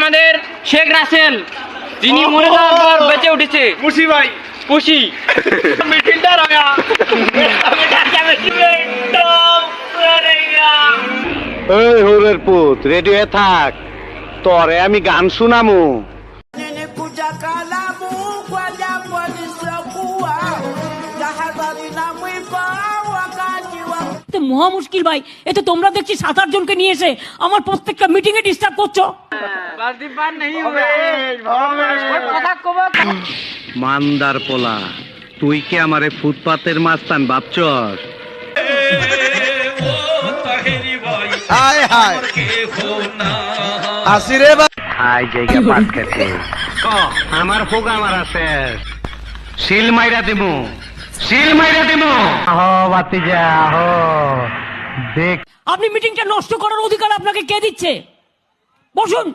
আমাদের শেখ রাসেল, যিনি মরে যাওয়ার পর বেঁচে উঠেছে। খুশি ভাই, খুশি মিটিংটা রাখা এই হোরের পুত, রেডি হয়ে থাক, তরে আমি গান শুনামু। মহা মুশকিল ভাই, এতে তোমরা দেখছি 7-8 জনকে নিয়ে এসে আমার প্রত্যেকটা মিটিং এ ডিস্টার্ব করছো। মান্দার পোলা, তুই কি আমারে ফুটপাতের মাস্তান ভাবছস? হায় হায় আসিরে হাই জায়গা পাট খেতে আমার হোগা মারা শেষ, শিল মাইরা দিমু, শিল মাইরা দিমু। আহো বাতিজা আহো, দেখ আপনি মিটিংটা নষ্ট করার অধিকার আপনাকে কে দিচ্ছে? বসুন।